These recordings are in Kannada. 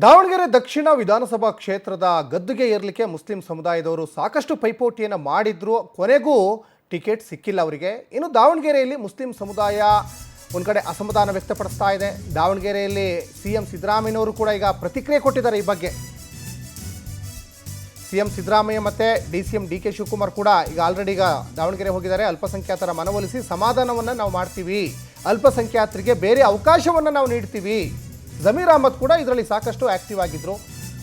ದಾವಣಗೆರೆ ದಕ್ಷಿಣ ವಿಧಾನಸಭಾ ಕ್ಷೇತ್ರದ ಗದ್ದುಗೆ ಏರ್ಲಿಕ್ಕೆ ಮುಸ್ಲಿಂ ಸಮುದಾಯದವರು ಸಾಕಷ್ಟು ಪೈಪೋಟಿಯನ್ನು ಮಾಡಿದ್ರು. ಕೊನೆಗೂ ಟಿಕೆಟ್ ಸಿಕ್ಕಿಲ್ಲ ಅವರಿಗೆ. ಇನ್ನು ದಾವಣಗೆರೆಯಲ್ಲಿ ಮುಸ್ಲಿಂ ಸಮುದಾಯ ಒಂದು ಕಡೆ ಅಸಮಾಧಾನ ವ್ಯಕ್ತಪಡಿಸ್ತಾ ಇದೆ. ದಾವಣಗೆರೆಯಲ್ಲಿ ಸಿಎಂ ಸಿದ್ದರಾಮಯ್ಯನವರು ಕೂಡ ಈಗ ಪ್ರತಿಕ್ರಿಯೆ ಕೊಟ್ಟಿದ್ದಾರೆ ಈ ಬಗ್ಗೆ. ಸಿಎಂ ಸಿದ್ದರಾಮಯ್ಯ ಮತ್ತು DCM DK ಶಿವಕುಮಾರ್ ಕೂಡ ಈಗ ಆಲ್ರೆಡಿ ಈಗ ದಾವಣಗೆರೆ ಹೋಗಿದ್ದಾರೆ. ಅಲ್ಪಸಂಖ್ಯಾತರ ಮನವೊಲಿಸಿ ಸಮಾಧಾನವನ್ನು ನಾವು ಮಾಡ್ತೀವಿ, ಅಲ್ಪಸಂಖ್ಯಾತರಿಗೆ ಬೇರೆ ಅವಕಾಶವನ್ನು ನಾವು ನೀಡ್ತೀವಿ. ಜಮೀರ್ ಅಹಮದ್ ಕೂಡ ಇದರಲ್ಲಿ ಸಾಕಷ್ಟು ಆಕ್ಟಿವ್ ಆಗಿದ್ದರು.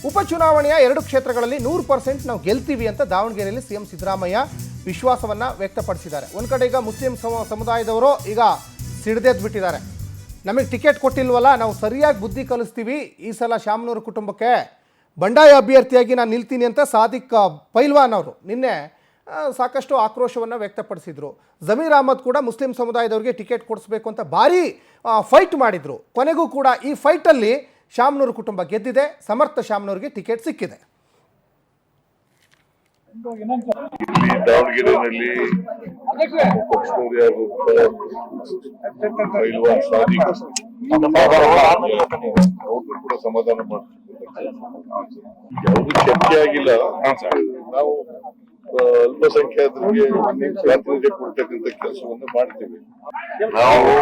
ಉಪಚುನಾವಣೆಯ 2 ಕ್ಷೇತ್ರಗಳಲ್ಲಿ 100% ನಾವು ಗೆಲ್ತೀವಿ ಅಂತ ದಾವಣಗೆರೆಯಲ್ಲಿ ಸಿಎಂ ಸಿದ್ದರಾಮಯ್ಯ ವಿಶ್ವಾಸವನ್ನು ವ್ಯಕ್ತಪಡಿಸಿದ್ದಾರೆ. ಒಂದು ಕಡೆ ಈಗ ಮುಸ್ಲಿಂ ಸಮುದಾಯದವರು ಈಗ ಸಿಡಿದೆದ್ದು ಬಿಟ್ಟಿದ್ದಾರೆ. ನಮಗೆ ಟಿಕೆಟ್ ಕೊಟ್ಟಿಲ್ವಲ್ಲ, ನಾವು ಸರಿಯಾಗಿ ಬುದ್ಧಿ ಕಲಿಸ್ತೀವಿ, ಈ ಸಲ ಶಾಮನೂರು ಕುಟುಂಬಕ್ಕೆ ಬಂಡಾಯ ಅಭ್ಯರ್ಥಿಯಾಗಿ ನಾನು ನಿಲ್ತೀನಿ ಅಂತ ಸಾದಿಕ್ ಪೈಲ್ವಾನ್ ಅವರು ನಿನ್ನೆ ಸಾಕಷ್ಟು ಆಕ್ರೋಶವನ್ನು ವ್ಯಕ್ತಪಡಿಸಿದರು. ಜಮೀರ್ ಅಹಮದ್ ಕೂಡ ಮುಸ್ಲಿಂ ಸಮುದಾಯದವರಿಗೆ ಟಿಕೆಟ್ ಕೊಡಿಸ್ಬೇಕು ಅಂತ ಭಾರೀ ಫೈಟ್ ಮಾಡಿದರು. ಕೊನೆಗೂ ಕೂಡ ಈ ಫೈಟಲ್ಲಿ ಶಾಮನೂರು ಕುಟುಂಬ ಗೆದ್ದಿದೆ. ಸಮರ್ಥ ಶಾಮನೂರಿಗೆ ಟಿಕೆಟ್ ಸಿಕ್ಕಿದೆ. ದಾವಣಗೆರೆಯಲ್ಲಿ ಕೂಡ ಸಮಾಧಾನ ಮಾಡ್ತಾರೆ. ಯಾವುದು ಚರ್ಚೆ ಆಗಿಲ್ಲ. ನಾವು ಅಲ್ಪಸಂಖ್ಯಾತರಿಗೆ ಪ್ರಾತಿನಿಧ್ಯ ಕೊಡ್ತಕ್ಕಂಥ ಕೆಲಸವನ್ನು ಮಾಡ್ತೀವಿ. ನಾವು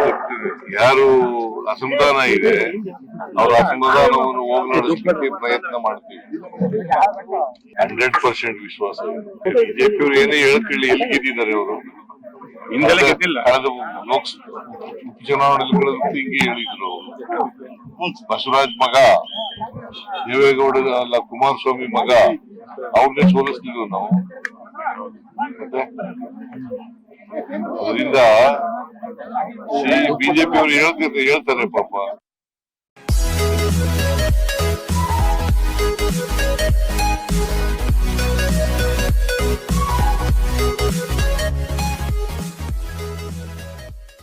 ಯಾರು ಅಸಮಾಧಾನ ಇದೆ ಅವರ ಅಸಮಾಧಾನವನ್ನು ಹೋಗಲಾಡಿಸಲಿಕ್ಕೆ ಪ್ರಯತ್ನ ಮಾಡ್ತೀವಿ. 100% ವಿಶ್ವಾಸ. ಬಿಜೆಪಿಯವರು ಏನೇ ಹೇಳ್ಕೊಳ್ಳಿ, ಎಲ್ಲಿ ಗೆದ್ದಿದ್ದಾರೆ ಅವರು? ಹಿಂದೆಲ್ಲ ಗೆದ್ದಿಲ್ಲ. ಕಳೆದ ಲೋಕಸಭಾ ಚುನಾವಣೆಗಳು ಹಿಂಗೆ ಹೇಳಿದ್ರು. ಬಸವರಾಜ್ ಮಗ, ದೇವೇಗೌಡ ಅಲ್ಲ ಕುಮಾರಸ್ವಾಮಿ ಮಗ, ಅವ್ರನ್ನೇ ಸೋಲಿಸ್ತಿದ್ವು ನಾವು. ಮತ್ತೆ ಅದರಿಂದ ಬಿಜೆಪಿ ಅವರು ಹೇಳ್ತಾರೆ ಪಾಪ.